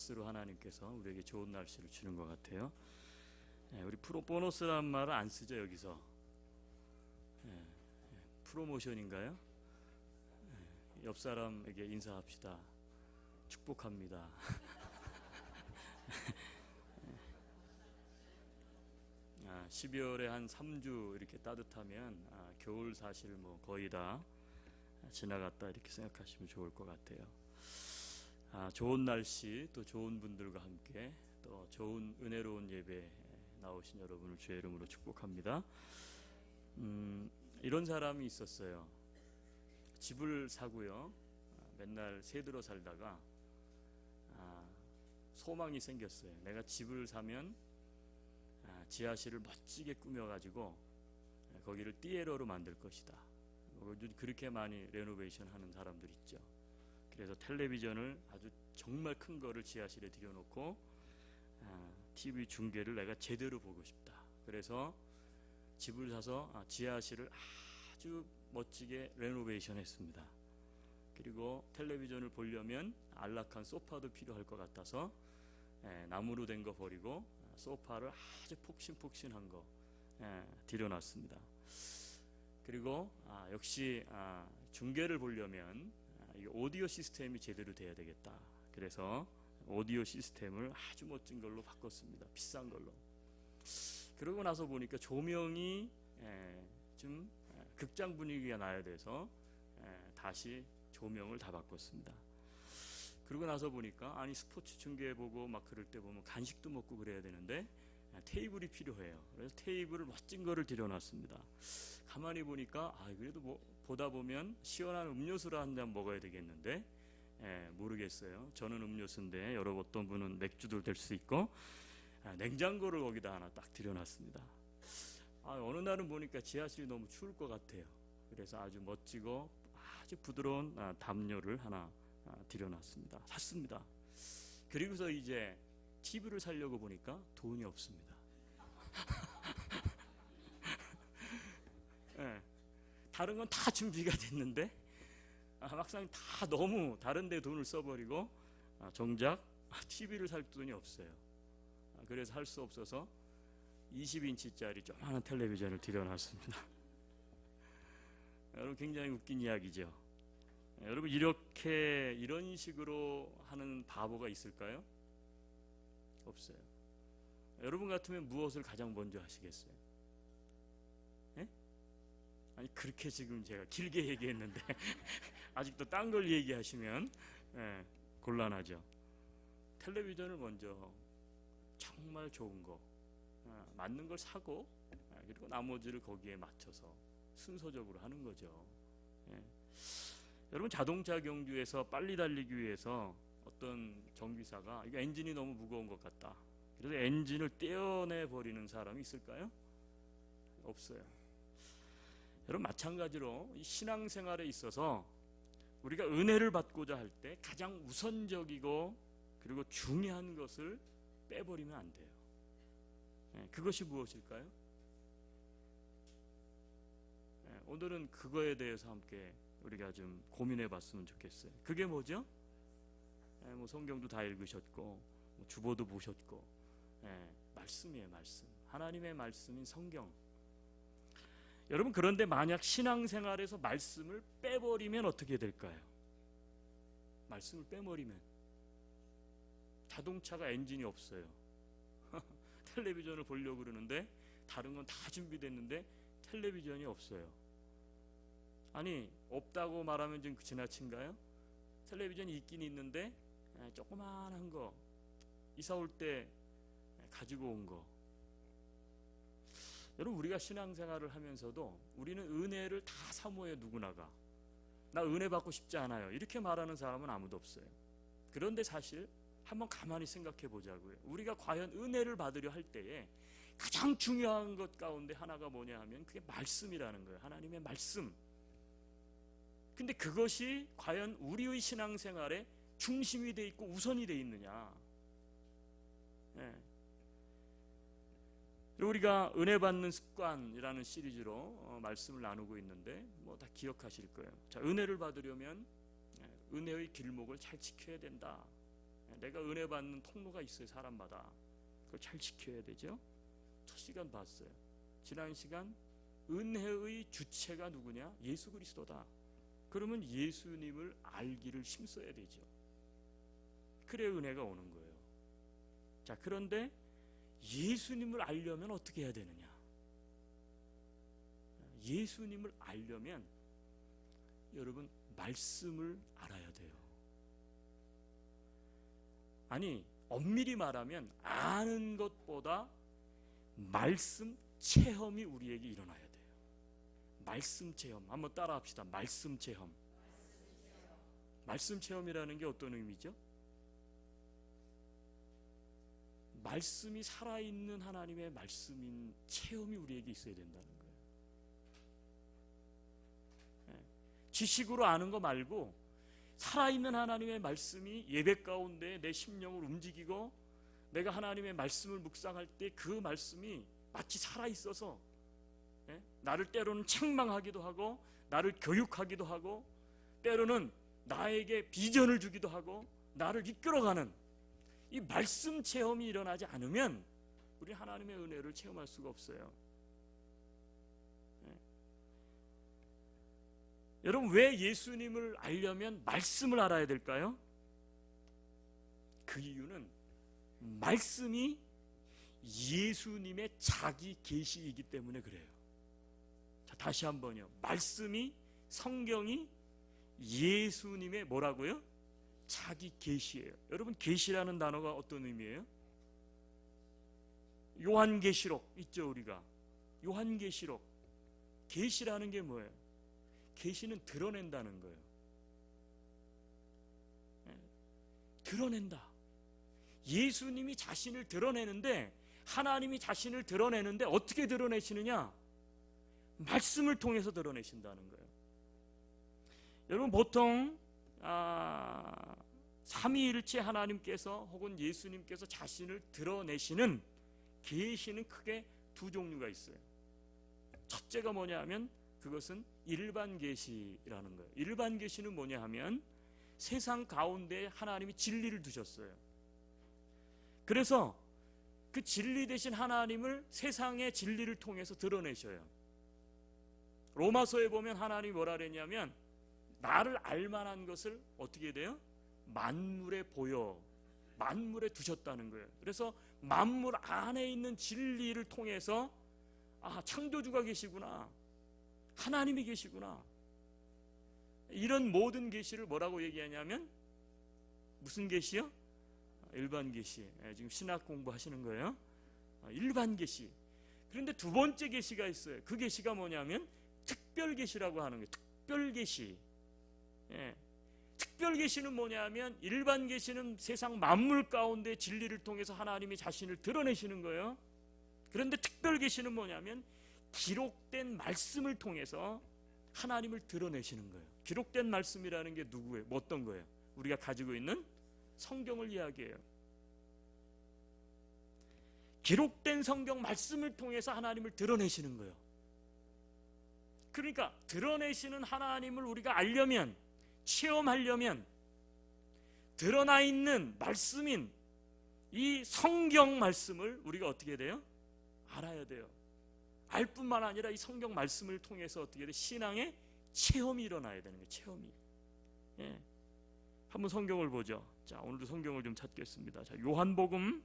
보너스로 하나님께서 우리에게 좋은 날씨를 주는 것 같아요. 우리 보너스란 말을 안 쓰죠 여기서. 프로모션인가요? 옆 사람에게 인사합시다. 축복합니다. 12월에 한 3주 이렇게 따뜻하면 겨울 사실 뭐 거의 다 지나갔다 이렇게 생각하시면 좋을 것 같아요. 좋은 날씨 또 좋은 분들과 함께 또 좋은 은혜로운 예배 나오신 여러분을 주의 이름으로 축복합니다. 이런 사람이 있었어요. 집을 사고요. 맨날 새들어 살다가 소망이 생겼어요. 내가 집을 사면 지하실을 멋지게 꾸며가지고 거기를 띠에러로 만들 것이다. 요즘 그렇게 많이 레노베이션 하는 사람들 있죠. 그래서 텔레비전을 아주 정말 큰 거를 지하실에 들여놓고 TV 중계를 내가 제대로 보고 싶다. 그래서 집을 사서 지하실을 아주 멋지게 레노베이션 했습니다. 그리고 텔레비전을 보려면 안락한 소파도 필요할 것 같아서 나무로 된 거 버리고 소파를 아주 폭신폭신한 거 들여놨습니다. 그리고 역시 중계를 보려면 이 오디오 시스템이 제대로 돼야 되겠다. 그래서 오디오 시스템을 아주 멋진 걸로 바꿨습니다. 비싼 걸로. 그러고 나서 보니까 조명이 좀 극장 분위기가 나야 돼서 다시 조명을 다 바꿨습니다. 그러고 나서 보니까 스포츠 중계 보고 막 그럴 때 보면 간식도 먹고 그래야 되는데 테이블이 필요해요. 그래서 테이블을 멋진 거를 들여놨습니다. 가만히 보니까 그래도 뭐 보다 보면 시원한 음료수를 한 잔 먹어야 되겠는데 모르겠어요. 저는 음료수인데 여러분 어떤 분은 맥주도 될 수 있고 냉장고를 거기다 하나 딱 들여놨습니다. 어느 날은 보니까 지하실이 너무 추울 것 같아요. 그래서 아주 멋지고 아주 부드러운 담요를 하나 들여놨습니다. 샀습니다. 그리고서 이제 TV를 사려고 보니까 돈이 없습니다. 다른 건 다 준비가 됐는데 막상 다 너무 다른 데 돈을 써버리고 정작 TV를 살 돈이 없어요. 그래서 할 수 없어서 20인치짜리 조그마한 텔레비전을 들여놨습니다. 여러분 굉장히 웃긴 이야기죠. 여러분 이런 식으로 하는 바보가 있을까요? 없어요. 여러분 같으면 무엇을 가장 먼저 하시겠어요? 그렇게 지금 제가 길게 얘기했는데 아직도 딴 걸 얘기하시면 곤란하죠. 텔레비전을 먼저 정말 좋은 거 맞는 걸 사고 그리고 나머지를 거기에 맞춰서 순서적으로 하는 거죠. 여러분 자동차 경주에서 빨리 달리기 위해서 어떤 정비사가 이거 엔진이 너무 무거운 것 같다. 그래서 엔진을 떼어내 버리는 사람이 있을까요? 없어요. 여러분 마찬가지로 이 신앙생활에 있어서 우리가 은혜를 받고자 할 때 가장 우선적이고 그리고 중요한 것을 빼버리면 안 돼요. 그것이 무엇일까요? 오늘은 그거에 대해서 함께 우리가 좀 고민해 봤으면 좋겠어요. 그게 뭐죠? 뭐 성경도 다 읽으셨고 뭐 주보도 보셨고 말씀이에요. 말씀. 하나님의 말씀인 성경. 여러분 그런데 만약 신앙생활에서 말씀을 빼버리면 어떻게 될까요? 말씀을 빼버리면 자동차가 엔진이 없어요. 텔레비전을 보려고 그러는데 다른 건 다 준비됐는데 텔레비전이 없어요. 없다고 말하면 좀 지나친가요? 텔레비전이 있긴 있는데 조그만한 거 이사 올 때 가지고 온 거. 여러분 우리가 신앙생활을 하면서도 우리는 은혜를 다 사모해요. 누구나가 나 은혜 받고 싶지 않아요 이렇게 말하는 사람은 아무도 없어요. 그런데 사실 한번 가만히 생각해 보자고요. 우리가 과연 은혜를 받으려 할 때에 가장 중요한 것 가운데 하나가 뭐냐 하면 그게 말씀이라는 거예요. 하나님의 말씀. 근데 그것이 과연 우리의 신앙생활에 중심이 돼 있고 우선이 돼 있느냐. 우리가 은혜 받는 습관이라는 시리즈로 말씀을 나누고 있는데 뭐 다 기억하실 거예요. 자, 은혜를 받으려면 은혜의 길목을 잘 지켜야 된다. 내가 은혜 받는 통로가 있어요. 사람마다. 그걸 잘 지켜야 되죠. 첫 시간 봤어요. 지난 시간 은혜의 주체가 누구냐? 예수 그리스도다. 그러면 예수님을 알기를 힘써야 되죠. 그래야 은혜가 오는 거예요. 자, 그런데 예수님을 알려면 어떻게 해야 되느냐? 예수님을 알려면 여러분 말씀을 알아야 돼요. 아니, 엄밀히 말하면 아는 것보다 말씀 체험이 우리에게 일어나야 돼요. 말씀 체험. 한번 따라 합시다. 말씀 체험. 말씀 체험이라는 게 어떤 의미죠? 말씀이 살아있는 하나님의 말씀인 체험이 우리에게 있어야 된다는 거예요. 지식으로 아는 거 말고 살아있는 하나님의 말씀이 예배 가운데 내 심령을 움직이고 내가 하나님의 말씀을 묵상할 때 그 말씀이 마치 살아있어서 나를 때로는 책망하기도 하고 나를 교육하기도 하고 때로는 나에게 비전을 주기도 하고 나를 이끌어가는 이 말씀 체험이 일어나지 않으면 우리 하나님의 은혜를 체험할 수가 없어요. 여러분, 왜 예수님을 알려면 말씀을 알아야 될까요? 그 이유는 말씀이 예수님의 자기 계시이기 때문에 그래요. 자, 다시 한번요. 말씀이, 성경이 예수님의 뭐라고요? 자기 계시예요. 여러분, 계시라는 단어가 어떤 의미예요? 요한계시록 있죠, 우리가. 요한계시록. 계시라는 게 뭐예요? 계시는 드러낸다는 거예요. 드러낸다. 예수님이 자신을 드러내는데, 하나님이 자신을 드러내는데 어떻게 드러내시느냐? 말씀을 통해서 드러내신다는 거예요. 여러분, 보통 삼위일체 하나님께서 혹은 예수님께서 자신을 드러내시는 계시는 크게 두 종류가 있어요. 첫째가 뭐냐 하면 그것은 일반 계시라는 거예요. 일반 계시는 뭐냐 하면 세상 가운데 하나님이 진리를 두셨어요. 그래서 그 진리 되신 하나님을 세상의 진리를 통해서 드러내셔요. 로마서에 보면 하나님이 뭐라 그랬냐면 나를 알만한 것을 어떻게 돼요? 만물에 보여, 만물에 두셨다는 거예요. 그래서 만물 안에 있는 진리를 통해서 창조주가 계시구나, 하나님이 계시구나, 이런 모든 계시를 뭐라고 얘기하냐면 무슨 계시요? 일반 계시. 지금 신학 공부하시는 거예요. 일반 계시. 그런데 두 번째 계시가 있어요. 그 계시가 뭐냐면 특별 계시라고 하는 거예요. 특별 계시. 특별 계시는 뭐냐면 일반 계시는 세상 만물 가운데 진리를 통해서 하나님이 자신을 드러내시는 거예요. 그런데 특별 계시는 뭐냐면 기록된 말씀을 통해서 하나님을 드러내시는 거예요. 기록된 말씀이라는 게 누구예요? 어떤 거예요? 우리가 가지고 있는 성경을 이야기해요. 기록된 성경 말씀을 통해서 하나님을 드러내시는 거예요. 그러니까 드러내시는 하나님을 우리가 알려면, 체험하려면 드러나 있는 말씀인 이 성경 말씀을 우리가 어떻게 돼요? 알아야 돼요. 알 뿐만 아니라 이 성경 말씀을 통해서 어떻게 돼요? 신앙의 체험이 일어나야 되는 거예요. 체험이. 한번 성경을 보죠. 자, 오늘도 성경을 좀 찾겠습니다. 자, 요한복음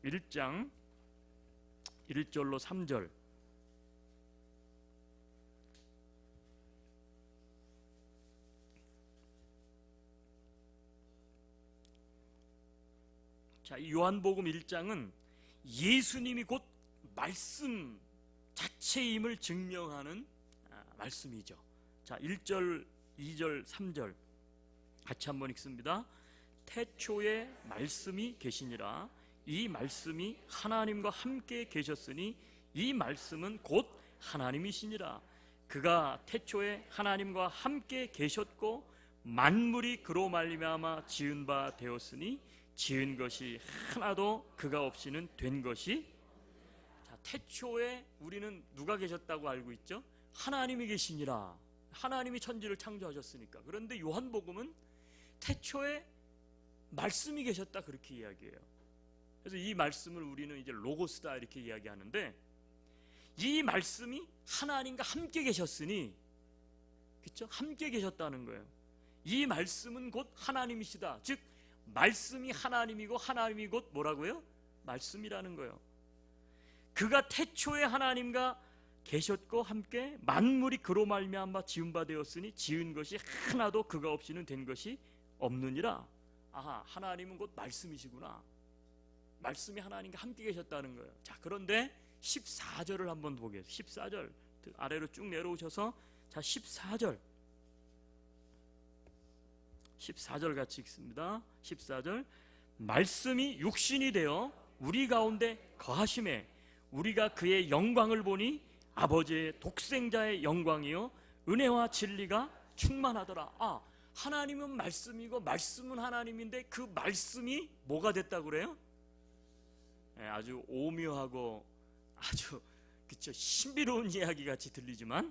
1장 1절로 3절. 자, 이 요한복음 1장은 예수님이 곧 말씀 자체임을 증명하는 말씀이죠. 자, 1절, 2절, 3절 같이 한번 읽습니다. 태초에 말씀이 계시니라. 이 말씀이 하나님과 함께 계셨으니 이 말씀은 곧 하나님이시니라. 그가 태초에 하나님과 함께 계셨고 만물이 그로 말미암아 지은 바 되었으니 지은 것이 하나도 그가 없이는 된 것이. 자, 태초에 우리는 누가 계셨다고 알고 있죠? 하나님이 계시니라. 하나님이 천지를 창조하셨으니까. 그런데 요한복음은 태초에 말씀이 계셨다 그렇게 이야기해요. 그래서 이 말씀을 우리는 이제 로고스다 이렇게 이야기하는데, 이 말씀이 하나님과 함께 계셨으니, 그렇죠? 함께 계셨다는 거예요. 이 말씀은 곧 하나님이시다. 즉 말씀이 하나님이고 하나님이 곧 뭐라고요? 말씀이라는 거예요. 그가 태초에 하나님과 계셨고 함께 만물이 그로 말미암아 지은 바 되었으니 지은 것이 하나도 그가 없이는 된 것이 없느니라. 아하, 하나님은 곧 말씀이시구나. 말씀이 하나님과 함께 계셨다는 거예요. 자, 그런데 14절을 한번 보겠습니다. 14절 아래로 쭉 내려오셔서, 자, 14절 같이 읽습니다. 14절, 말씀이 육신이 되어 우리 가운데 거하심에 우리가 그의 영광을 보니 아버지의 독생자의 영광이요 은혜와 진리가 충만하더라. 아, 하나님은 말씀이고 말씀은 하나님인데 그 말씀이 뭐가 됐다고 그래요? 아주 오묘하고 아주, 그쵸, 신비로운 이야기 같이 들리지만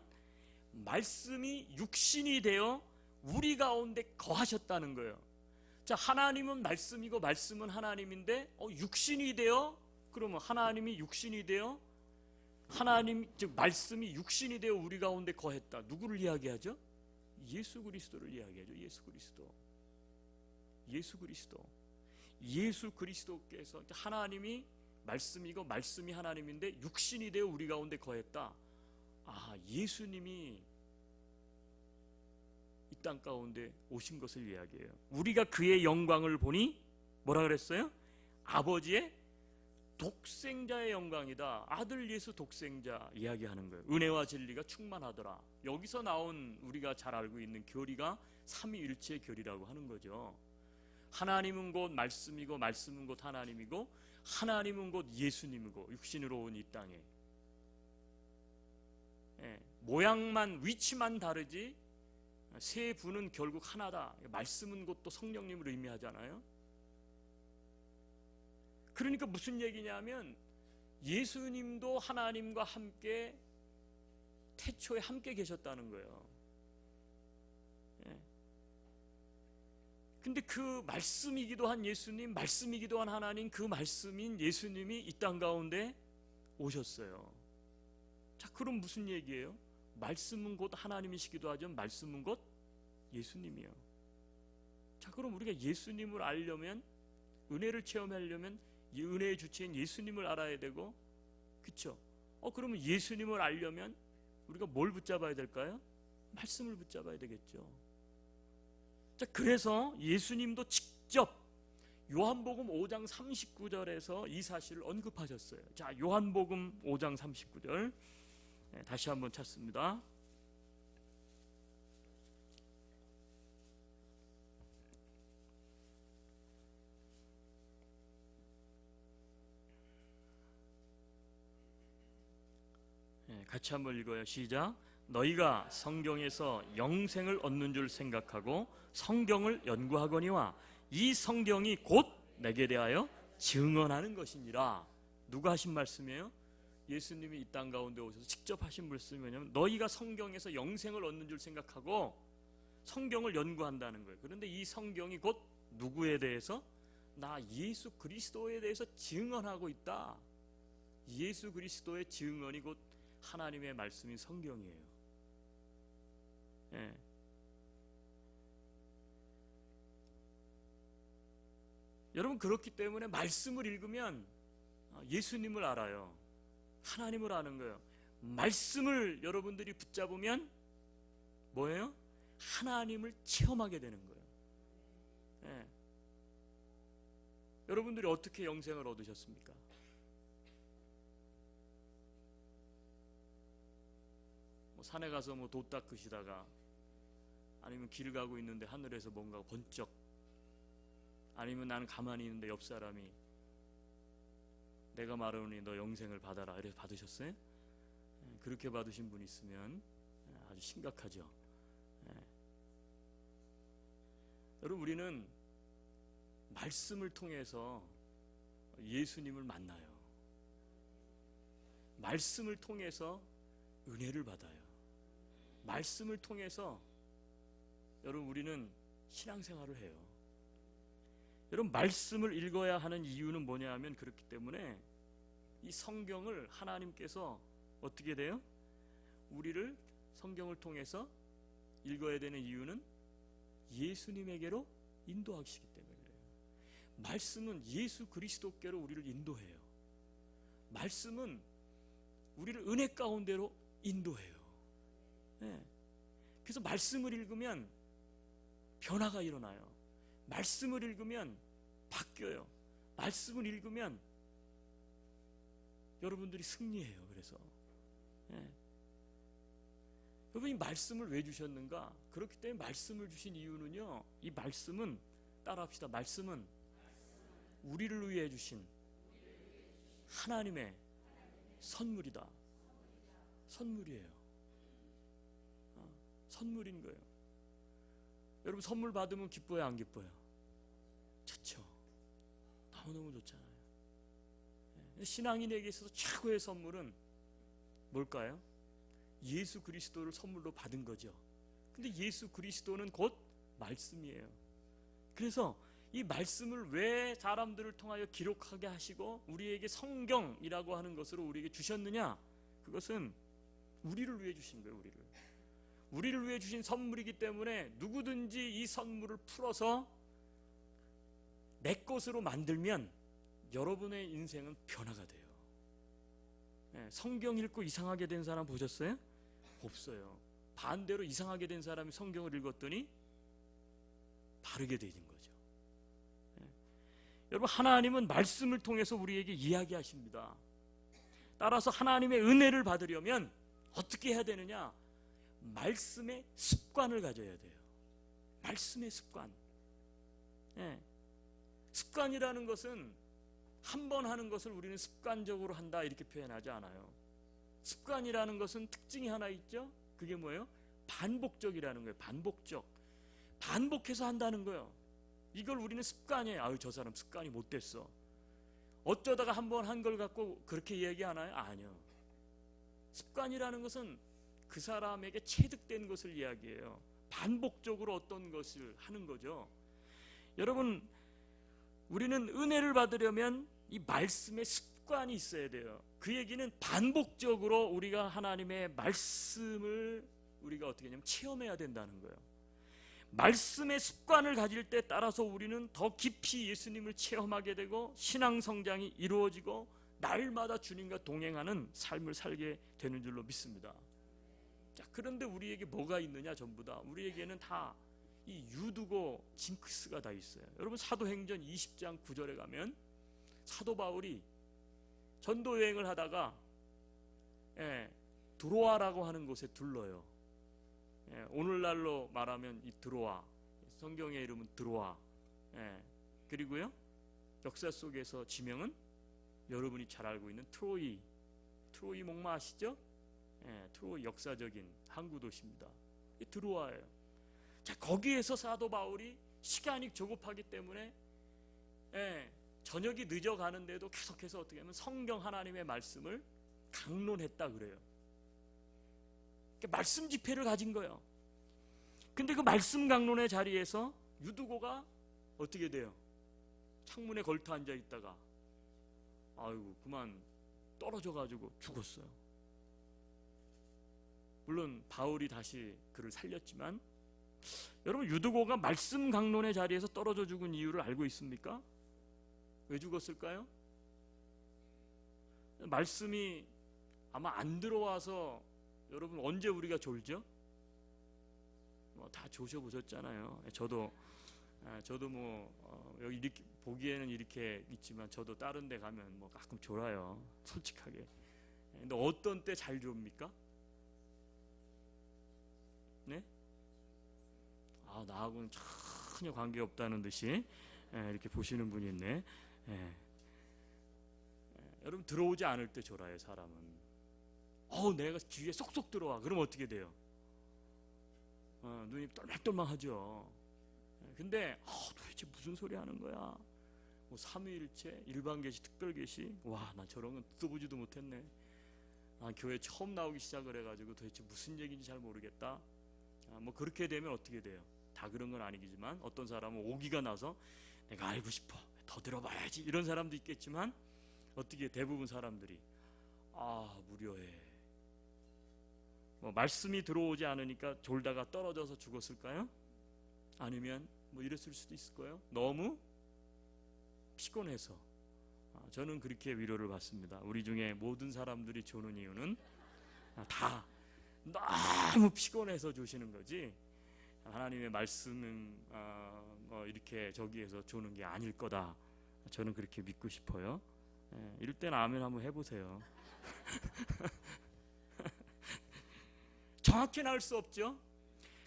말씀이 육신이 되어 우리 가운데 거하셨다는 거예요. 자, 하나님은 말씀이고 말씀은 하나님인데 육신이 되어, 그러면 하나님이 육신이 되어, 하나님 즉 말씀이 육신이 되어 우리 가운데 거했다. 누구를 이야기하죠? 예수 그리스도를 이야기하죠. 예수 그리스도께서, 하나님이 말씀이고 말씀이 하나님인데 육신이 되어 우리 가운데 거했다. 아, 예수님이 이 땅 가운데 오신 것을 이야기해요. 우리가 그의 영광을 보니 뭐라 그랬어요? 아버지의 독생자의 영광이다. 아들 예수 독생자 이야기하는 거예요. 은혜와 진리가 충만하더라. 여기서 나온 우리가 잘 알고 있는 교리가 삼위일체의 교리라고 하는 거죠. 하나님은 곧 말씀이고 말씀은 곧 하나님이고 하나님은 곧 예수님이고 육신으로 온 이 땅에, 모양만 위치만 다르지 세 분은 결국 하나다. 말씀은 곧 또 성령님을 의미하잖아요. 그러니까 무슨 얘기냐면 예수님도 하나님과 함께 태초에 함께 계셨다는 거예요. 근데 그 말씀이기도 한 예수님, 말씀이기도 한 하나님, 그 말씀인 예수님이 이 땅 가운데 오셨어요. 자, 그럼 무슨 얘기예요? 말씀은 곧 하나님이시기도 하죠. 말씀은 곧 예수님이요. 자, 그럼 우리가 예수님을 알려면, 은혜를 체험하려면 이 은혜의 주체인 예수님을 알아야 되고, 그렇죠? 그러면 예수님을 알려면 우리가 뭘 붙잡아야 될까요? 말씀을 붙잡아야 되겠죠. 자, 그래서 예수님도 직접 요한복음 5장 39절에서 이 사실을 언급하셨어요. 자, 요한복음 5장 39절 다시 한번 찾습니다. 같이 한번 읽어요. 시작. 너희가 성경에서 영생을 얻는 줄 생각하고 성경을 연구하거니와 이 성경이 곧 내게 대하여 증언하는 것이니라. 누가 하신 말씀이에요? 예수님이 이 땅 가운데 오셔서 직접 하신 말씀이냐면, 너희가 성경에서 영생을 얻는 줄 생각하고 성경을 연구한다는 거예요. 그런데 이 성경이 곧 누구에 대해서? 나 예수 그리스도에 대해서 증언하고 있다. 예수 그리스도의 증언이 곧 하나님의 말씀인 성경이에요. 여러분, 그렇기 때문에 말씀을 읽으면 예수님을 알아요. 하나님을 아는 거예요. 말씀을 여러분들이 붙잡으면 뭐예요? 하나님을 체험하게 되는 거예요. 여러분들이 어떻게 영생을 얻으셨습니까? 산에 가서 도 닦으시다가, 아니면 길 가고 있는데 하늘에서 뭔가 번쩍, 아니면 나는 가만히 있는데 옆 사람이 내가 말하노니 너 영생을 받아라 이래서 받으셨어요? 그렇게 받으신 분 있으면 아주 심각하죠. 여러분, 우리는 말씀을 통해서 예수님을 만나요. 말씀을 통해서 은혜를 받아요. 말씀을 통해서 여러분 우리는 신앙생활을 해요. 여러분, 말씀을 읽어야 하는 이유는 뭐냐 하면 그렇기 때문에 이 성경을 하나님께서 어떻게 돼요? 우리를 성경을 통해서 읽어야 되는 이유는 예수님에게로 인도하시기 때문에 그래요. 말씀은 예수 그리스도께로 우리를 인도해요. 말씀은 우리를 은혜 가운데로 인도해요. 네. 그래서 말씀을 읽으면 변화가 일어나요. 말씀을 읽으면 바뀌어요. 말씀을 읽으면 여러분들이 승리해요. 그래서 여러분, 이 말씀을 왜 주셨는가? 그렇기 때문에 말씀을 주신 이유는요, 이 말씀은, 따라합시다. 말씀은 우리를 위해 주신 하나님의 선물이다. 선물이에요. 선물인 거예요. 여러분, 선물 받으면 기뻐요, 안 기뻐요? 좋죠. 너무너무 좋잖아요. 신앙인에게 있어서 최고의 선물은 뭘까요? 예수 그리스도를 선물로 받은 거죠. 근데 예수 그리스도는 곧 말씀이에요. 그래서 이 말씀을 왜 사람들을 통하여 기록하게 하시고 우리에게 성경이라고 하는 것으로 우리에게 주셨느냐? 그것은 우리를 위해 주신 거예요. 우리를 위해 주신 선물이기 때문에 누구든지 이 선물을 풀어서 내 것으로 만들면 여러분의 인생은 변화가 돼요. 성경 읽고 이상하게 된 사람 보셨어요? 없어요. 반대로 이상하게 된 사람이 성경을 읽었더니 바르게 되는 거죠. 여러분, 하나님은 말씀을 통해서 우리에게 이야기하십니다. 따라서 하나님의 은혜를 받으려면 어떻게 해야 되느냐? 말씀의 습관을 가져야 돼요. 말씀의 습관. 습관이라는 것은 한 번 하는 것을 우리는 습관적으로 한다 이렇게 표현하지 않아요. 습관이라는 것은 특징이 하나 있죠. 그게 뭐예요? 반복적이라는 거예요. 반복해서 한다는 거예요. 이걸 우리는 습관이에요. 아유, 저 사람 습관이 못 됐어. 어쩌다가 한 번 한 걸 갖고 그렇게 얘기하나요? 아니요. 습관이라는 것은 그 사람에게 체득된 것을 이야기해요. 반복적으로 어떤 것을 하는 거죠. 여러분, 우리는 은혜를 받으려면 이 말씀의 습관이 있어야 돼요. 그 얘기는 반복적으로 우리가 하나님의 말씀을 우리가 어떻게 하냐면 체험해야 된다는 거예요. 말씀의 습관을 가질 때 따라서 우리는 더 깊이 예수님을 체험하게 되고 신앙 성장이 이루어지고 날마다 주님과 동행하는 삶을 살게 되는 줄로 믿습니다. 자, 그런데 우리에게 뭐가 있느냐? 전부 다 우리에게는 다 이 유두고 징크스가 다 있어요. 여러분, 사도행전 20장 9절에 가면 사도 바울이 전도 여행을 하다가 드로아라고 하는 곳에 들러요. 오늘날로 말하면 이 드로아, 성경의 이름은 드로아. 그리고요, 역사 속에서 지명은 여러분이 잘 알고 있는 트로이 목마 아시죠? 트로이 역사적인 항구 도시입니다. 드로아예요. 자, 거기에서 사도 바울이 시간이 조급하기 때문에 저녁이 늦어가는데도 계속해서 어떻게 하면 성경 하나님의 말씀을 강론했다 그래요. 그러니까 말씀 집회를 가진 거예요. 근데 그 말씀 강론의 자리에서 유두고가 어떻게 돼요? 창문에 걸터 앉아 있다가 아이고 그만 떨어져 가지고 죽었어요. 물론 바울이 다시 그를 살렸지만, 여러분, 유두고가 말씀 강론의 자리에서 떨어져 죽은 이유를 알고 있습니까? 왜 죽었을까요? 말씀이 아마 안 들어와서. 여러분, 언제 우리가 졸죠? 다 조셔보셨잖아요. 저도 여기 이렇게 보기에는 이렇게 있지만 저도 다른 데 가면 가끔 졸아요, 솔직하게. 근데 어떤 때 잘 졸습니까? 네? 나하고는 전혀 관계없다는 듯이 이렇게 보시는 분이 있네. 여러분, 들어오지 않을 때 졸아요, 사람은. 내가 귀에 쏙쏙 들어와. 그럼 어떻게 돼요? 눈이 똘망똘망하죠. 근데 도대체 무슨 소리 하는 거야? 삼위일체, 일반계시, 특별계시. 와, 나 저런 건 듣도 보지도 못했네. 교회 처음 나오기 시작을 해가지고 도대체 무슨 얘기인지 잘 모르겠다. 그렇게 되면 어떻게 돼요? 다 그런 건 아니지만 어떤 사람은 오기가 나서 내가 알고 싶어, 더 들어봐야지, 이런 사람도 있겠지만 어떻게 대부분 사람들이 무료해. 뭐 말씀이 들어오지 않으니까 졸다가 떨어져서 죽었을까요? 아니면 뭐 이랬을 수도 있을 거예요. 너무 피곤해서. 저는 그렇게 위로를 받습니다. 우리 중에 모든 사람들이 조는 이유는 다 너무 피곤해서 조시는 거지, 하나님의 말씀은 뭐 이렇게 저기에서 조는 게 아닐 거다. 저는 그렇게 믿고 싶어요. 이럴 때는 아멘 한번 해보세요. 정확히는 알 수 없죠.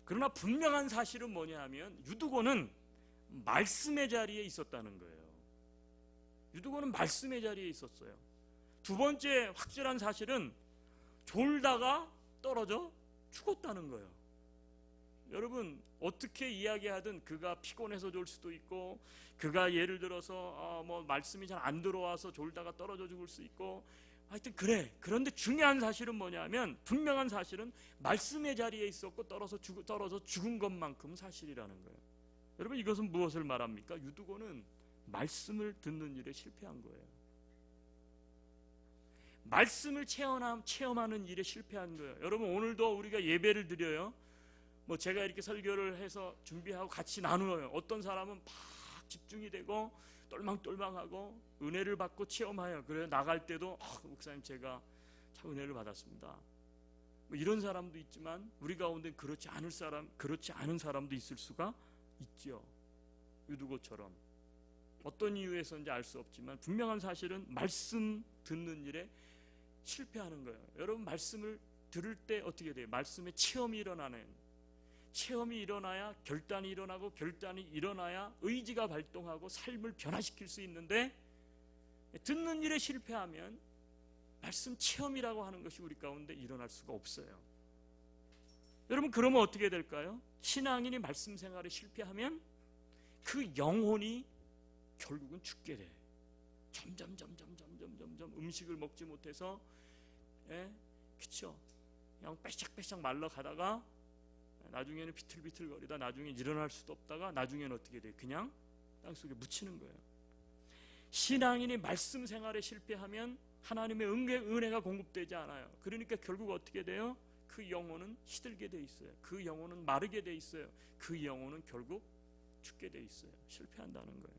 그러나 분명한 사실은 뭐냐 하면 유두고는 말씀의 자리에 있었다는 거예요. 유두고는 말씀의 자리에 있었어요. 두 번째 확실한 사실은 졸다가 떨어져 죽었다는 거예요. 여러분 어떻게 이야기하든 그가 피곤해서 졸 수도 있고, 그가 예를 들어서 뭐 말씀이 잘 안 들어와서 졸다가 떨어져 죽을 수 있고, 하여튼 그래. 그런데 중요한 사실은 뭐냐면, 분명한 사실은 말씀의 자리에 있었고 떨어져 죽은 것만큼은 사실이라는 거예요. 여러분 이것은 무엇을 말합니까? 유두고는 말씀을 듣는 일에 실패한 거예요. 말씀을 체험하는 일에 실패한 거예요. 여러분 오늘도 우리가 예배를 드려요. 뭐 제가 이렇게 설교를 해서 준비하고 같이 나누어요. 어떤 사람은 막 집중이 되고 똘망똘망하고 은혜를 받고 체험해요. 그래서 나갈 때도 목사님 제가 참 은혜를 받았습니다. 뭐 이런 사람도 있지만 우리 가운데 그렇지 않은 사람도 있을 수가 있죠. 유두고처럼. 어떤 이유에서인지 알 수 없지만 분명한 사실은 말씀 듣는 일에 실패하는 거예요. 여러분 말씀을 들을 때 어떻게 돼요? 말씀의 체험이 일어나야 결단이 일어나고, 결단이 일어나야 의지가 발동하고 삶을 변화시킬 수 있는데, 듣는 일에 실패하면 말씀 체험이라고 하는 것이 우리 가운데 일어날 수가 없어요. 여러분 그러면 어떻게 될까요? 신앙인이 말씀 생활에 실패하면 그 영혼이 결국은 죽게 돼. 점점 음식을 먹지 못해서, 그쵸? 그냥 빼싹빼싹 말라 가다가 나중에는 비틀비틀거리다 나중에 일어날 수도 없다가 나중에는 어떻게 돼? 그냥 땅속에 묻히는 거예요. 신앙인이 말씀 생활에 실패하면 하나님의 은혜가 공급되지 않아요. 그러니까 결국 어떻게 돼요? 그 영혼은 시들게 돼 있어요. 그 영혼은 마르게 돼 있어요. 그 영혼은 결국 죽게 돼 있어요. 실패한다는 거예요.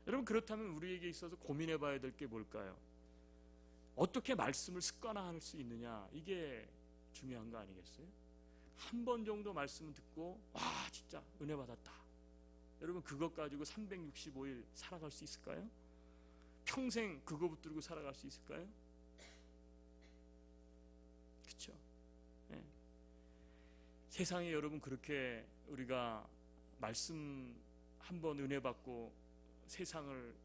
여러분 그렇다면 우리에게 있어서 고민해 봐야 될 게 뭘까요? 어떻게 말씀을 습관화할 수 있느냐, 이게 중요한 거 아니겠어요? 한 번 정도 말씀을 듣고 진짜 은혜 받았다. 여러분 그것 가지고 365일 살아갈 수 있을까요? 평생 그거 붙들고 살아갈 수 있을까요? 그렇죠? 네. 세상에 여러분 그렇게 우리가 말씀 한 번 은혜 받고 세상을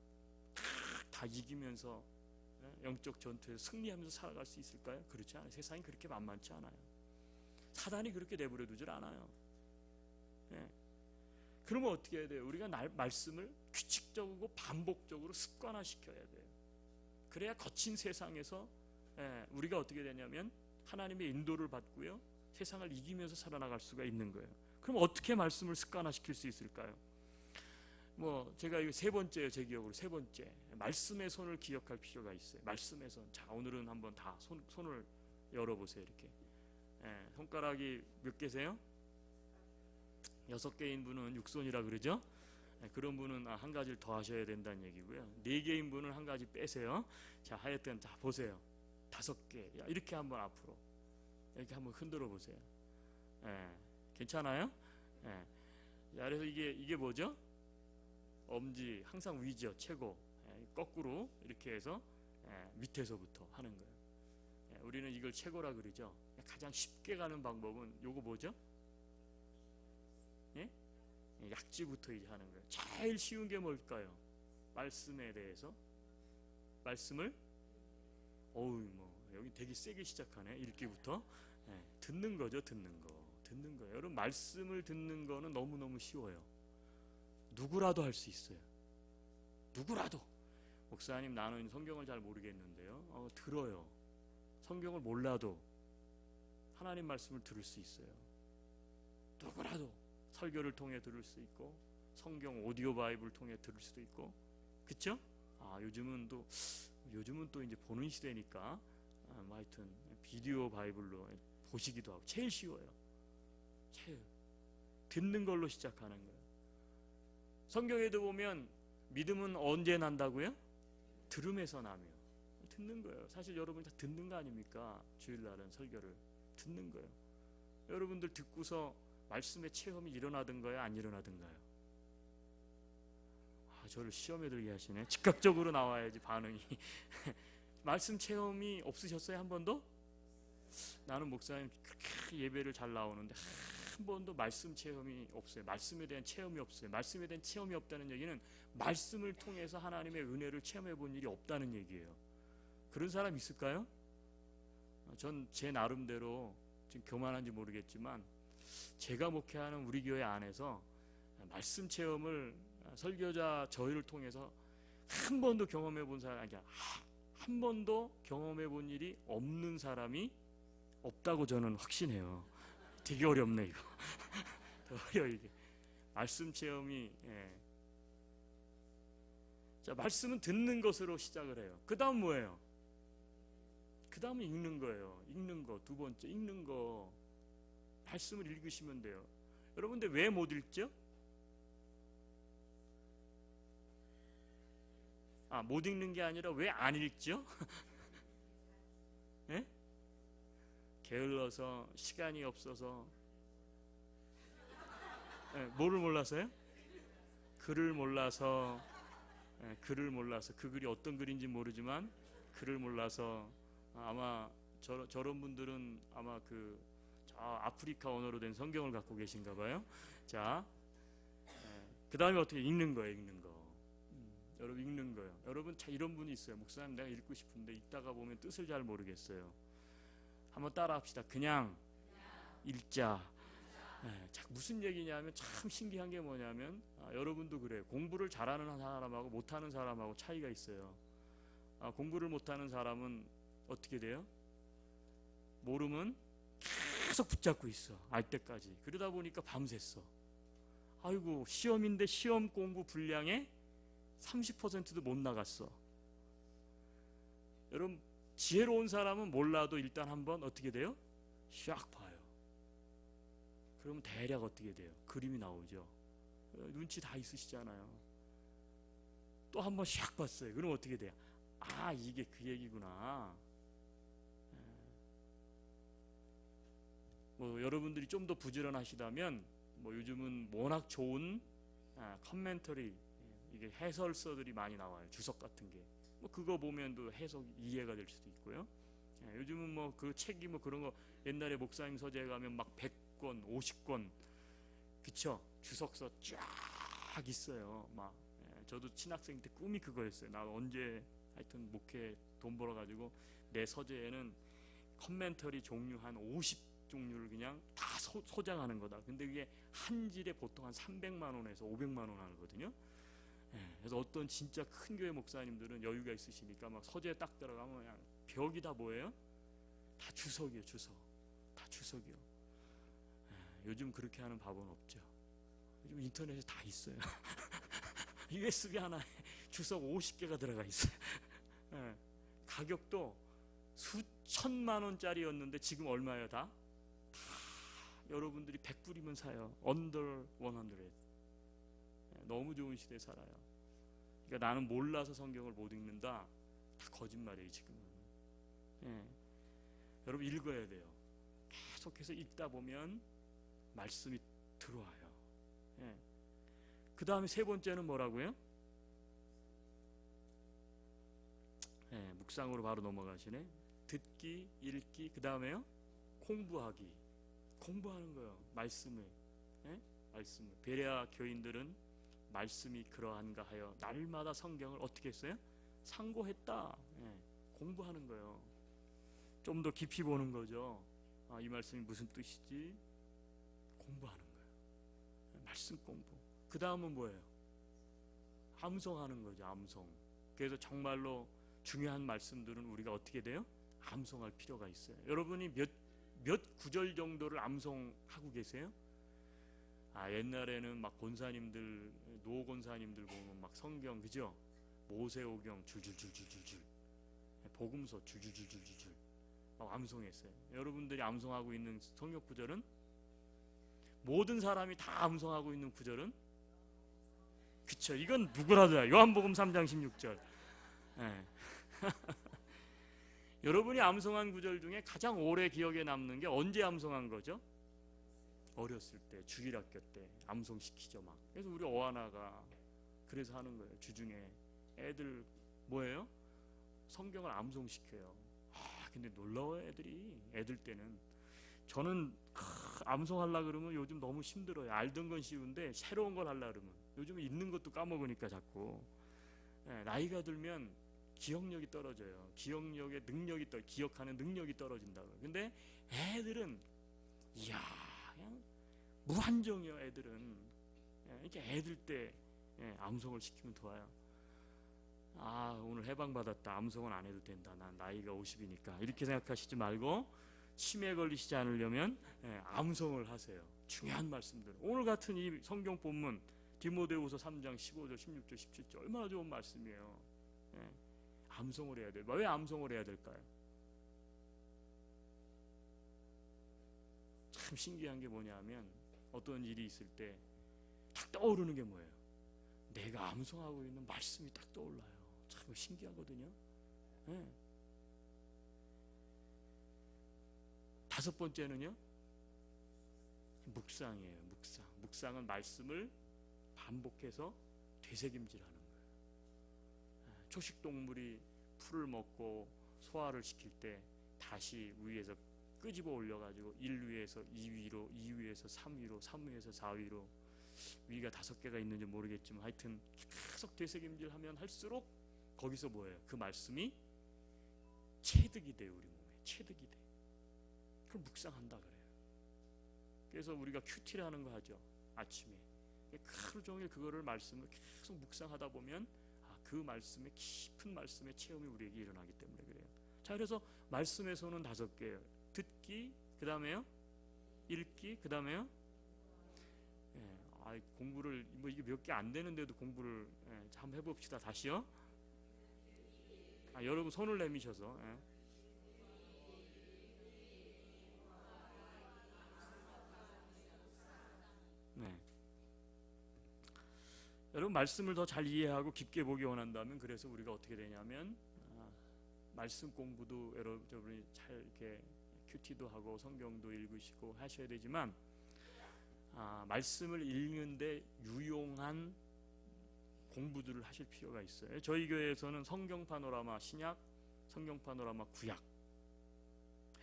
다 이기면서 영적 전투에서 승리하면서 살아갈 수 있을까요? 그렇지 않아요. 세상이 그렇게 만만치 않아요. 사단이 그렇게 내버려 두질 않아요. 그러면 어떻게 해야 돼요? 우리가 말씀을 규칙적이고 반복적으로 습관화시켜야 돼요. 그래야 거친 세상에서 우리가 어떻게 되냐면 하나님의 인도를 받고요, 세상을 이기면서 살아나갈 수가 있는 거예요. 그럼 어떻게 말씀을 습관화시킬 수 있을까요? 뭐 제가 이거 세 번째예요. 제 기억으로 세 번째, 말씀의 손을 기억할 필요가 있어요. 말씀의 손. 자, 오늘은 한번 다 손을 열어보세요. 이렇게 손가락이 몇 개세요? 6개인 분은 육손이라 그러죠. 그런 분은 한 가지를 더 하셔야 된다는 얘기고요. 4개인 분은 한 가지 빼세요. 자, 하여튼 자 보세요. 5개. 이렇게 한번 앞으로 이렇게 한번 흔들어 보세요. 괜찮아요? 자, 그래서 이게 뭐죠? 엄지 항상 위죠. 최고. 거꾸로 이렇게 해서 밑에서부터 하는 거예요. 우리는 이걸 최고라 그러죠. 가장 쉽게 가는 방법은 요거 뭐죠? 약지부터 이제 하는 거예요. 제일 쉬운 게 뭘까요? 말씀에 대해서 말씀을 여기 되게 세게 시작하네. 읽기부터 듣는 거죠. 듣는 거예요. 여러분 말씀을 듣는 거는 너무너무 쉬워요. 누구라도 할 수 있어요. 누구라도. 목사님 나는 성경을 잘 모르겠는데요. 들어요. 성경을 몰라도 하나님 말씀을 들을 수 있어요. 누구라도 설교를 통해 들을 수 있고 성경 오디오 바이블 통해 들을 수도 있고, 그쵸? 요즘은 또 이제 보는 시대니까 뭐 하여튼 비디오 바이블로 보시기도 하고 제일 쉬워요. 제일 듣는 걸로 시작하는 거예요. 성경에도 보면 믿음은 언제 난다고요? 들음에서 나며. 듣는 거예요. 사실 여러분 다 듣는 거 아닙니까? 주일날은 설교를 듣는 거예요. 여러분들 듣고서 말씀의 체험이 일어나든가요, 안 일어나든가요? 저를 시험에 들게 하시네. 즉각적으로 나와야지 반응이. 말씀 체험이 없으셨어요? 한 번도? 나는 목사님 그렇게 예배를 잘 나오는데 한 번도 말씀 체험이 없어요. 말씀에 대한 체험이 없어요. 말씀에 대한 체험이 없다는 얘기는 말씀을 통해서 하나님의 은혜를 체험해 본 일이 없다는 얘기예요. 그런 사람 있을까요? 전 제 나름대로 지금 교만한지 모르겠지만 제가 목회하는 우리 교회 안에서 말씀 체험을 설교자 저희를 통해서 한 번도 경험해 본 사람이 아니라 한 번도 경험해 본 일이 없는 사람이 없다고 저는 확신해요. 되게 어렵네 이거. 어려워 이게. 말씀 체험이. 자, 말씀은 듣는 것으로 시작을 해요. 그 다음 뭐예요? 그 다음은 읽는 거예요. 읽는 거. 두 번째 읽는 거. 말씀을 읽으시면 돼요. 여러분들 왜 못 읽죠? 못 읽는 게 아니라 왜 안 읽죠? 예? 게을러서, 시간이 없어서. 뭐를 몰라서요? 글을 몰라서. 글을 몰라서. 그 글이 어떤 글인지 모르지만 글을 몰라서. 아마 저런 분들은 아마 저 아프리카 언어로 된 성경을 갖고 계신가 봐요. 자, 그 다음에 어떻게 읽는 거예요? 읽는 거. 여러분 읽는 거예요. 여러분 이런 분이 있어요. 목사님 내가 읽고 싶은데 읽다가 보면 뜻을 잘 모르겠어요. 한번 따라 합시다. 그냥 읽자. 무슨 얘기냐면 참 신기한 게 뭐냐면 여러분도 그래요. 공부를 잘하는 사람하고 못하는 사람하고 차이가 있어요. 공부를 못하는 사람은 어떻게 돼요? 모르면 계속 붙잡고 있어. 알 때까지. 그러다 보니까 밤샜어. 아이고 시험인데 시험 공부 분량에 30%도 못 나갔어. 여러분 지혜로운 사람은 몰라도 일단 한번 어떻게 돼요? 샥 봐요. 그러면 대략 어떻게 돼요? 그림이 나오죠. 눈치 다 있으시잖아요. 또 한번 샥 봤어요. 그럼 어떻게 돼요? 이게 그 얘기구나. 여러분들이 좀 더 부지런하시다면 요즘은 워낙 좋은 커멘터리, 이게 해설서들이 많이 나와요. 주석 같은 게. 그거 보면 또 해석 이해가 될 수도 있고요. 요즘은 그 책이 그런 거 옛날에 목사님 서재에 가면 막 100권, 50권, 그쵸? 주석서 쫙 있어요. 저도 신학생 때 꿈이 그거였어요. 나 언제 하여튼 목회 돈 벌어가지고 내 서재에는 커멘터리 종류 한 50종류를 그냥 다 소장하는 거다. 근데 그게 한 질에 보통 한 300만 원에서 500만 원 하거든요. 그래서 어떤 진짜 큰 교회 목사님들은 여유가 있으시니까 막 서재에 딱 들어가면 그냥 벽이 다 뭐예요? 다 주석이에요. 주석. 다 주석이요. 요즘 그렇게 하는 밥은 없죠. 요즘 인터넷에 다 있어요. USB 하나에 주석 50개가 들어가 있어요. 가격도 수천만 원짜리였는데 지금 얼마예요? 다 여러분들이 100불이면 사요. under 100. 너무 좋은 시대에 살아요. 그러니까 나는 몰라서 성경을 못 읽는다. 다 거짓말이에요 지금은. 여러분 읽어야 돼요. 계속해서 읽다 보면 말씀이 들어와요. 그 다음에 세 번째는 뭐라고요? 묵상으로 바로 넘어가시네. 듣기, 읽기, 그 다음에요? 공부하기. 공부하는 거예요. 말씀을. 말씀을. 베레아 교인들은 말씀이 그러한가 하여 날마다 성경을 어떻게 했어요? 상고했다. 공부하는 거예요. 좀 더 깊이 보는 거죠. 이 말씀이 무슨 뜻이지? 공부하는 거예요. 말씀 공부. 그 다음은 뭐예요? 암송하는 거죠. 암송. 그래서 정말로 중요한 말씀들은 우리가 어떻게 돼요? 암송할 필요가 있어요. 여러분이 몇 구절 정도를 암송하고 계세요? 옛날에는 막 권사님들, 노 권사님들 보면 막 성경, 그죠? 모세오경 줄줄줄줄줄줄, 복음서 줄줄줄줄줄줄 막 암송했어요. 여러분들이 암송하고 있는 성경 구절은, 모든 사람이 다 암송하고 있는 구절은, 그쵸? 이건 누구라도 요한복음 3장 16절. 예. 여러분이 암송한 구절 중에 가장 오래 기억에 남는 게 언제 암송한 거죠? 어렸을 때, 주일학교 때 암송시키죠 막. 그래서 우리 어하나가 그래서 하는 거예요. 주중에 애들 뭐예요? 성경을 암송시켜요. 근데 놀라워요 애들 때는. 저는 암송하려고 그러면 요즘 너무 힘들어요. 알던 건 쉬운데 새로운 걸 하려고 그러면 요즘 있는 것도 까먹으니까 자꾸. 나이가 들면 기억력이 떨어져요. 기억력의 능력이 기억하는 능력이 떨어진다고. 근데 애들은 이야 그냥 무한정이요. 애들은 이렇게 애들 때 암송을 시키면 좋아요. 오늘 해방받았다, 암송은 안 해도 된다, 난 나이가 50이니까 이렇게 생각하시지 말고, 치매 걸리시지 않으려면 암송을 하세요. 중요한 말씀들. 오늘 같은 이 성경 본문 디모데후서 3장 15절 16절 17절 얼마나 좋은 말씀이에요. 암송을 해야 돼요. 왜 암송을 해야 될까요? 참 신기한 게 뭐냐면, 어떤 일이 있을 때 딱 떠오르는 게 뭐예요? 내가 암송하고 있는 말씀이 딱 떠올라요. 참 신기하거든요. 다섯 번째는요, 묵상이에요. 묵상은 말씀을 반복해서 되새김질하는 거예요. 초식동물이 풀을 먹고 소화를 시킬 때 다시 위에서 끄집어 올려가지고 1위에서 2위로, 2위에서 3위로, 3위에서 4위로, 위가 5개가 있는지 모르겠지만 하여튼 계속 되새김질하면 할수록 거기서 뭐예요? 그 말씀이 체득이 돼요. 우리 몸에 체득이 돼. 그걸 묵상한다 그래요. 그래서 우리가 큐티라는 거 하죠. 아침에 하루 종일 그거를 말씀을 계속 묵상하다 보면 그 말씀의 깊은 말씀의 체험이 우리에게 일어나기 때문에 그래요. 자, 그래서 말씀에서는 5개예요. 듣기, 그 다음에요 읽기, 그 다음에요 공부를 뭐 이게 몇 개 안 되는데도 공부를 한번 해봅시다. 다시요. 여러분 손을 내미셔서. 네. 여러분 말씀을 더 잘 이해하고 깊게 보기 원한다면, 그래서 우리가 어떻게 되냐면 말씀 공부도 여러분이 잘 이렇게 큐티도 하고 성경도 읽으시고 하셔야 되지만, 말씀을 읽는데 유용한 공부들을 하실 필요가 있어요. 저희 교회에서는 성경 파노라마 신약, 성경 파노라마 구약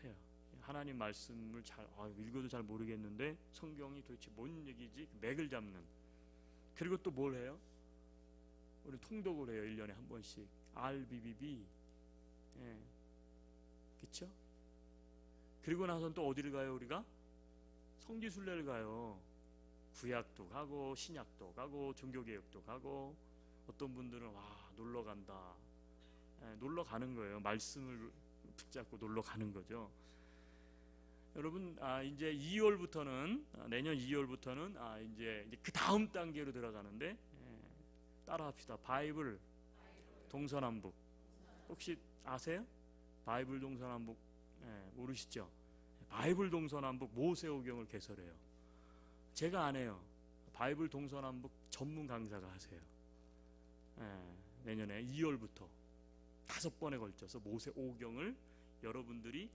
해요. 하나님 말씀을 잘 읽어도 잘 모르겠는데 성경이 도대체 뭔 얘기지? 맥을 잡는. 그리고 또 뭘 해요? 우리 통독을 해요. 1년에 한 번씩 RBBB. 그쵸? 그리고 나서는 또 어디를 가요? 우리가 성지순례를 가요. 구약도 가고 신약도 가고 종교개혁도 가고, 어떤 분들은 놀러 간다. 놀러 가는 거예요. 말씀을 붙잡고 놀러 가는 거죠. 여러분 이제 2월부터는 내년 2월부터는 이제 그 다음 단계로 들어가는데, 따라합시다. 바이블 동서남북. 혹시 아세요? 바이블 동서남북 모르시죠? 바이블 동서남북 모세오경을 개설해요. 제가 안 해요. 바이블 동서남북 전문 강사가 하세요. 내년에 2월부터 5번에 걸쳐서 모세오경을 여러분들이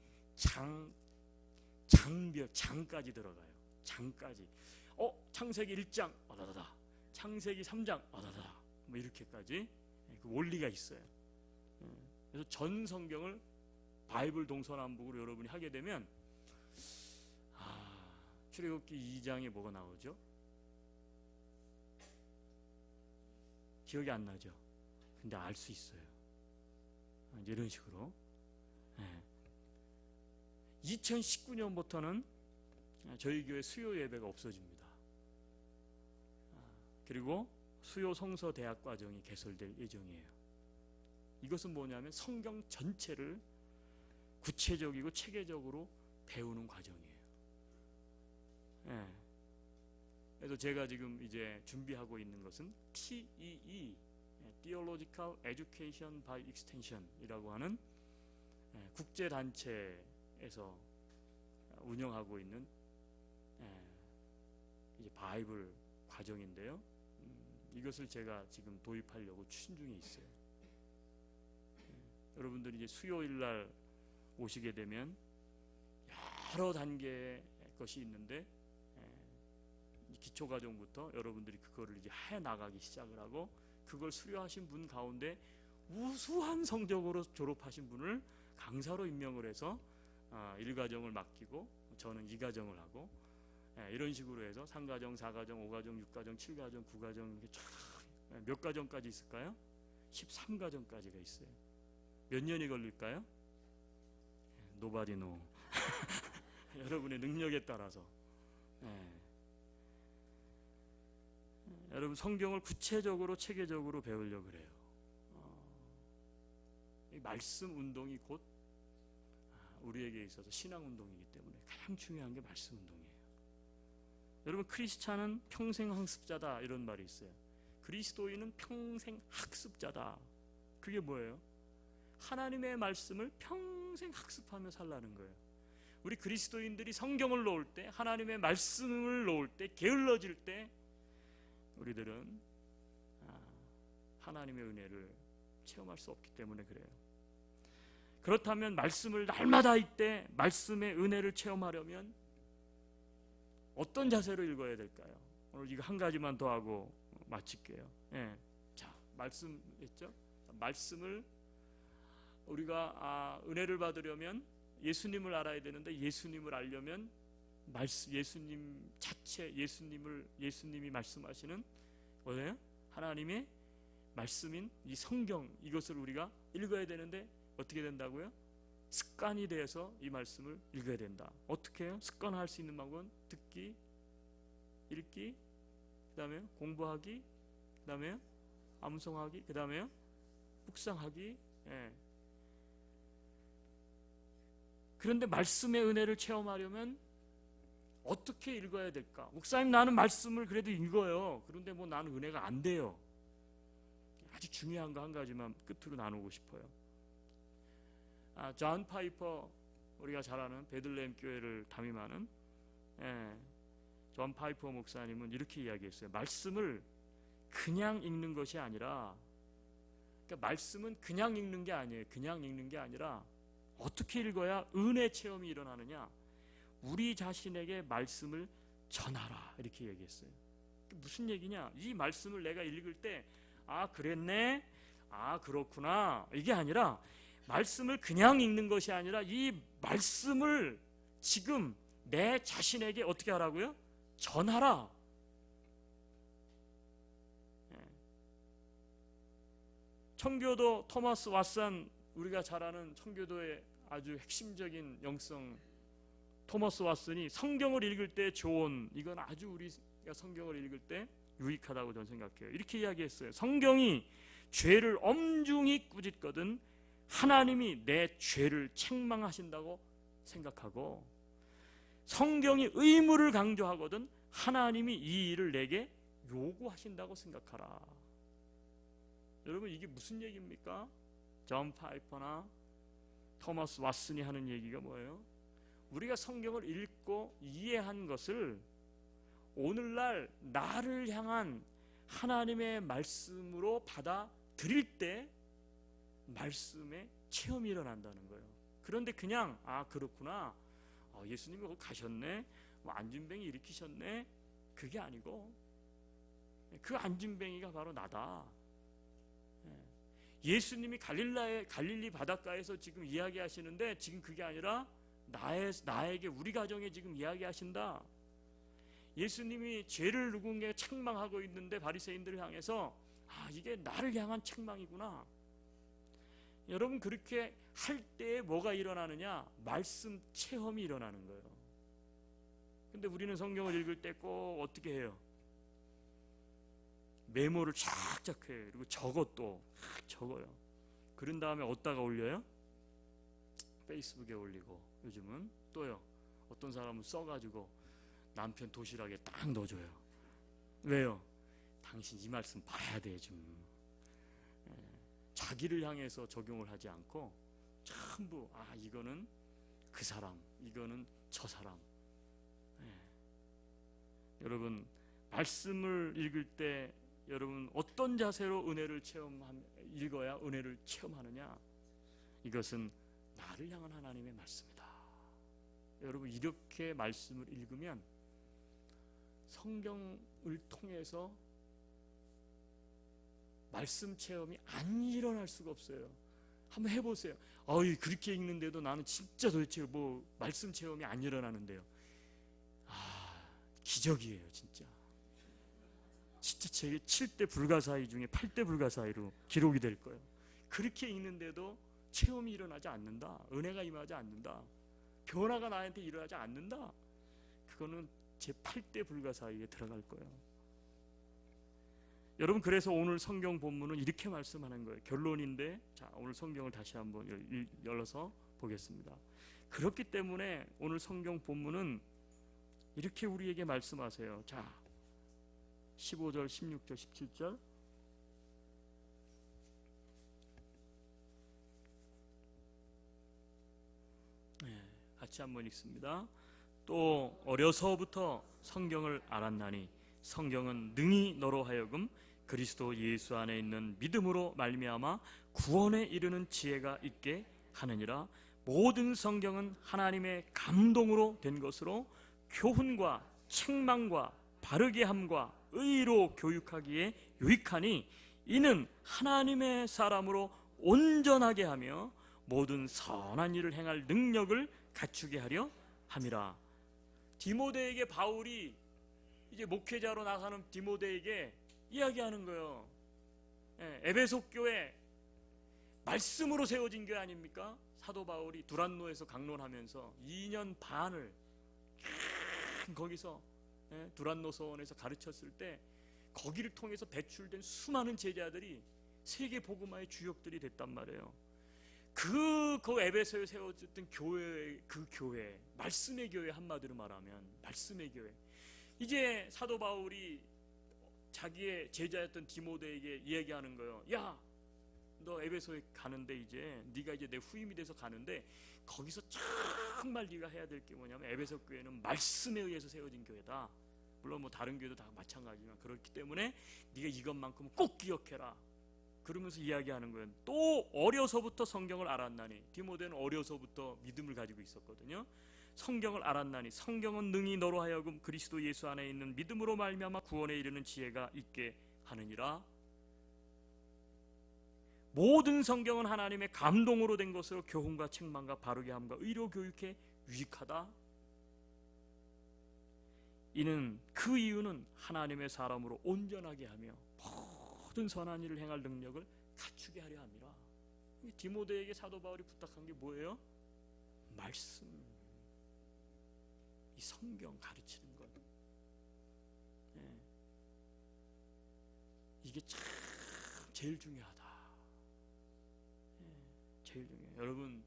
장까지 들어가요. 장까지. 창세기 1장 어다다다, 창세기 3장 어다다다, 뭐 이렇게까지 그 원리가 있어요. 그래서 전 성경을 바이블 동서남북으로 여러분이 하게 되면 출애굽기 2장에 뭐가 나오죠? 기억이 안 나죠? 근데 알 수 있어요. 이제 이런 식으로. 2019년부터는 저희 교회 수요 예배가 없어집니다. 그리고 수요 성서 대학 과정이 개설될 예정이에요. 이것은 뭐냐면 성경 전체를 구체적이고 체계적으로 배우는 과정이에요. 그래서 제가 지금 이제 준비하고 있는 것은 TEE, Theological Education by Extension이라고 하는 국제 단체에서 운영하고 있는 이제 바이블 과정인데요. 이것을 제가 지금 도입하려고 추진 중에 있어요. 여러분들이 이제 수요일 날 오시게 되면 여러 단계의 것이 있는데 기초 과정부터 여러분들이 그거를 이제 해 나가기 시작을 하고, 그걸 수료하신 분 가운데 우수한 성적으로 졸업하신 분을 강사로 임명을 해서 1과정을 맡기고 저는 2과정을 하고, 이런 식으로 해서 3과정, 4과정, 5과정, 6과정, 7과정, 9과정 이렇게 쫙 몇 과정까지 있을까요? 13과정까지가 있어요. 몇 년이 걸릴까요? Nobody know. 여러분의 능력에 따라서. 여러분 성경을 구체적으로 체계적으로 배우려고 그래요. 이 말씀 운동이 곧 우리에게 있어서 신앙 운동이기 때문에 가장 중요한 게 말씀 운동이에요. 여러분 크리스찬은 평생 학습자다 이런 말이 있어요. 그리스도인은 평생 학습자다. 그게 뭐예요? 하나님의 말씀을 평생 학습하며 살라는 거예요. 우리 그리스도인들이 성경을 놓을 때, 하나님의 말씀을 놓을 때, 게을러질 때 우리들은 하나님의 은혜를 체험할 수 없기 때문에 그래요. 그렇다면 말씀을 날마다 읽되 말씀의 은혜를 체험하려면 어떤 자세로 읽어야 될까요? 오늘 이거 한 가지만 더 하고 마칠게요. 자, 말씀했죠? 말씀을 우리가 은혜를 받으려면 예수님을 알아야 되는데, 예수님을 알려면 예수님 자체, 예수님이 말씀하시는 뭐예요? 하나님의 말씀인 이 성경, 이것을 우리가 읽어야 되는데 어떻게 된다고요? 습관이 되어서 이 말씀을 읽어야 된다. 어떻게 해요? 습관할 수 있는 방법은 듣기, 읽기, 그 다음에 공부하기, 그 다음에 암송하기, 그 다음에 묵상하기. 그런데 말씀의 은혜를 체험하려면 어떻게 읽어야 될까? 목사님, 나는 말씀을 그래도 읽어요. 그런데 뭐 나는 은혜가 안 돼요. 아주 중요한 거 한 가지만 끝으로 나누고 싶어요. 존 파이퍼, 우리가 잘 아는 베들레헴 교회를 담임하는 존 파이퍼 목사님은 이렇게 이야기했어요. 말씀을 그냥 읽는 것이 아니라, 그러니까 말씀은 그냥 읽는 게 아니에요. 그냥 읽는 게 아니라 어떻게 읽어야 은혜 체험이 일어나느냐? 우리 자신에게 말씀을 전하라, 이렇게 얘기했어요. 무슨 얘기냐? 이 말씀을 내가 읽을 때 그랬네, 그렇구나, 이게 아니라, 말씀을 그냥 읽는 것이 아니라 이 말씀을 지금 내 자신에게 어떻게 하라고요? 전하라. 청교도 토마스 왓슨, 우리가 잘 아는 청교도의 아주 핵심적인 영성 토마스 왓슨이 성경을 읽을 때 조언, 이건 아주 우리가 성경을 읽을 때 유익하다고 저는 생각해요. 이렇게 이야기했어요. 성경이 죄를 엄중히 꾸짖거든 하나님이 내 죄를 책망하신다고 생각하고, 성경이 의무를 강조하거든 하나님이 이 일을 내게 요구하신다고 생각하라. 여러분, 이게 무슨 얘기입니까? 존 파이퍼나 토마스 왓슨이 하는 얘기가 뭐예요? 우리가 성경을 읽고 이해한 것을 오늘날 나를 향한 하나님의 말씀으로 받아들일 때 말씀의 체험이 일어난다는 거예요. 그런데 그냥 그렇구나, 예수님이 거기 가셨네, 안진뱅이 일으키셨네, 그게 아니고 그 안진뱅이가 바로 나다. 예수님이 갈릴리 바닷가에서 지금 이야기하시는데 지금 그게 아니라 나에게, 우리 가정에 지금 이야기하신다. 예수님이 죄를 누군가에 책망하고 있는데 바리새인들을 향해서 이게 나를 향한 책망이구나. 여러분, 그렇게 할 때 뭐가 일어나느냐? 말씀 체험이 일어나는 거예요. 근데 우리는 성경을 읽을 때 꼭 어떻게 해요? 메모를 쫙쫙 해요. 그리고 적어요. 그런 다음에 어디다가 올려요? 페이스북에 올리고, 요즘은 또요, 어떤 사람은 써가지고 남편 도시락에 딱 넣어줘요. 왜요? 당신 이 말씀 봐야 돼 좀. 자기를 향해서 적용을 하지 않고 전부 이거는 그 사람, 이거는 저 사람. 여러분 말씀을 읽을 때 여러분 어떤 자세로 은혜를 읽어야 은혜를 체험하느냐? 이것은 나를 향한 하나님의 말씀이다. 여러분 이렇게 말씀을 읽으면 성경을 통해서 말씀 체험이 안 일어날 수가 없어요. 한번 해보세요. 그렇게 읽는데도 나는 진짜 도대체 말씀 체험이 안 일어나는데요. 기적이에요 진짜. 진짜 제 7대 불가사의 중에 8대 불가사의로 기록이 될 거예요. 그렇게 읽는데도 체험이 일어나지 않는다. 은혜가 임하지 않는다. 변화가 나한테 일어나지 않는다. 그거는 제 8대 불가사의에 들어갈 거예요. 여러분 그래서 오늘 성경 본문은 이렇게 말씀하는 거예요. 결론인데 자 오늘 성경을 다시 한번 열어서 보겠습니다. 그렇기 때문에 오늘 성경 본문은 이렇게 우리에게 말씀하세요. 자 15절 16절 17절 같이 한번 읽습니다. 또 어려서부터 성경을 알았나니 성경은 능히 너로 하여금 그리스도 예수 안에 있는 믿음으로 말미암아 구원에 이르는 지혜가 있게 하느니라. 모든 성경은 하나님의 감동으로 된 것으로 교훈과 책망과 바르게 함과 의로 교육하기에 유익하니 이는 하나님의 사람으로 온전하게 하며 모든 선한 일을 행할 능력을 갖추게 하려 함이라. 디모데에게 바울이 이제 목회자로 나가는 디모데에게 이야기하는 거예요. 에베소 교회 말씀으로 세워진 교회 아닙니까? 사도 바울이 두란노에서 강론하면서 2년 반을 거기서 두란노 서원에서 가르쳤을 때 거기를 통해서 배출된 수많은 제자들이 세계 복음화의 주역들이 됐단 말이에요. 그 에베소에 세워졌던 교회, 그 교회, 말씀의 교회, 한마디로 말하면 말씀의 교회. 이제 사도 바울이 자기의 제자였던 디모데에게 이야기하는 거예요. 야, 너 에베소에 가는데 이제 네가 이제 내 후임이 돼서 가는데 거기서 정말 네가 해야 될 게 뭐냐면 에베소 교회는 말씀에 의해서 세워진 교회다. 물론 다른 교회도 다 마찬가지지만 그렇기 때문에 네가 이것만큼은 꼭 기억해라. 그러면서 이야기하는 거예요. 또 어려서부터 성경을 알았나니. 디모데는 어려서부터 믿음을 가지고 있었거든요. 성경을 알았나니 성경은 능히 너로 하여금 그리스도 예수 안에 있는 믿음으로 말미암아 구원에 이르는 지혜가 있게 하느니라. 모든 성경은 하나님의 감동으로 된 것으로 교훈과 책망과 바르게 함과 의로 교육에 유익하다. 이는 그 이유는 하나님의 사람으로 온전하게 하며 모든 선한 일을 행할 능력을 갖추게 하려 함이라. 디모데에게 사도 바울이 부탁한 게 뭐예요? 말씀, 이 성경 가르치는 것. 이게 참 제일 중요하다. 제일 중요해요. 여러분,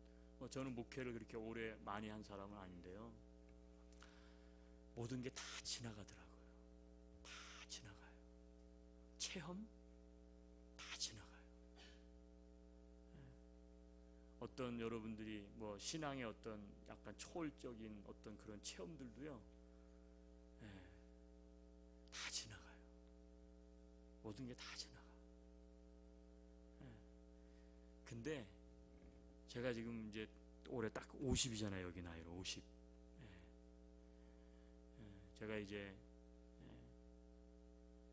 저는 목회를 그렇게 오래 많이 한 사람은 아닌데요. 모든 게 다 지나가더라고요. 다 지나가요. 체험 다 지나가요. 어떤 여러분들이 신앙의 어떤 약간 초월적인 어떤 그런 체험들도요, 다 지나가요. 모든 게 다 지나가. 근데 제가 지금 이제 올해 딱 50이잖아요. 여기 나이로 50. 제가 이제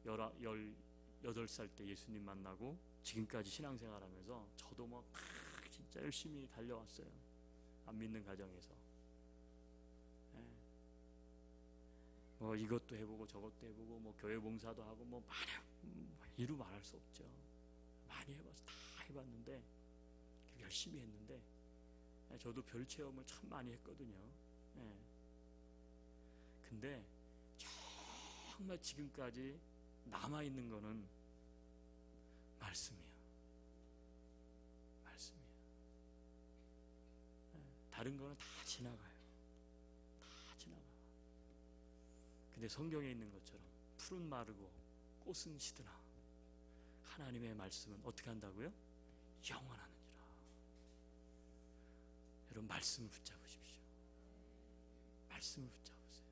18살 때 예수님 만나고 지금까지 신앙생활하면서 저도 진짜 열심히 달려왔어요. 안 믿는 가정에서 이것도 해보고 저것도 해보고 교회 봉사도 하고 많이 이루 말할 수 없죠. 많이 해봐서 다 해봤는데 열심히 했는데 저도 별 체험을 참 많이 했거든요. 근데 정말 지금까지 남아있는 거는 말씀이에요. 말씀이에요. 다른 거는 다 지나가요. 다 지나가. 근데 성경에 있는 것처럼 풀은 마르고 꽃은 시드나 하나님의 말씀은 어떻게 한다고요? 영원하느니라. 여러분 말씀을 붙잡으십시오. 말씀을 붙잡으세요.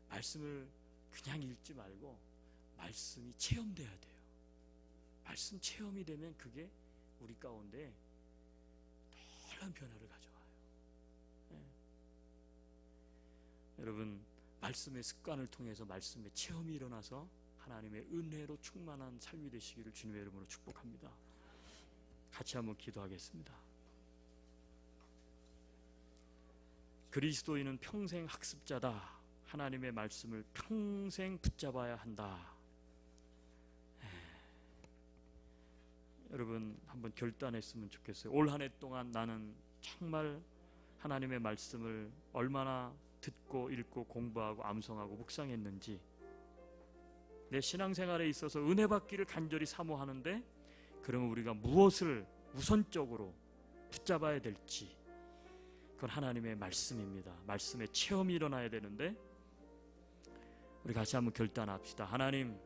말씀을 그냥 읽지 말고 말씀이 체험돼야 돼요. 말씀 체험이 되면 그게 우리 가운데 놀라운 변화를 가져와요. 여러분 말씀의 습관을 통해서 말씀의 체험이 일어나서 하나님의 은혜로 충만한 삶이 되시기를 주님의 이름으로 축복합니다. 같이 한번 기도하겠습니다. 그리스도인은 평생 학습자다. 하나님의 말씀을 평생 붙잡아야 한다. 여러분 한번 결단했으면 좋겠어요. 올 한 해 동안 나는 정말 하나님의 말씀을 얼마나 듣고 읽고 공부하고 암송하고 묵상했는지, 내 신앙생활에 있어서 은혜 받기를 간절히 사모하는데 그러면 우리가 무엇을 우선적으로 붙잡아야 될지, 그건 하나님의 말씀입니다. 말씀의 체험이 일어나야 되는데 우리 같이 한번 결단합시다. 하나님,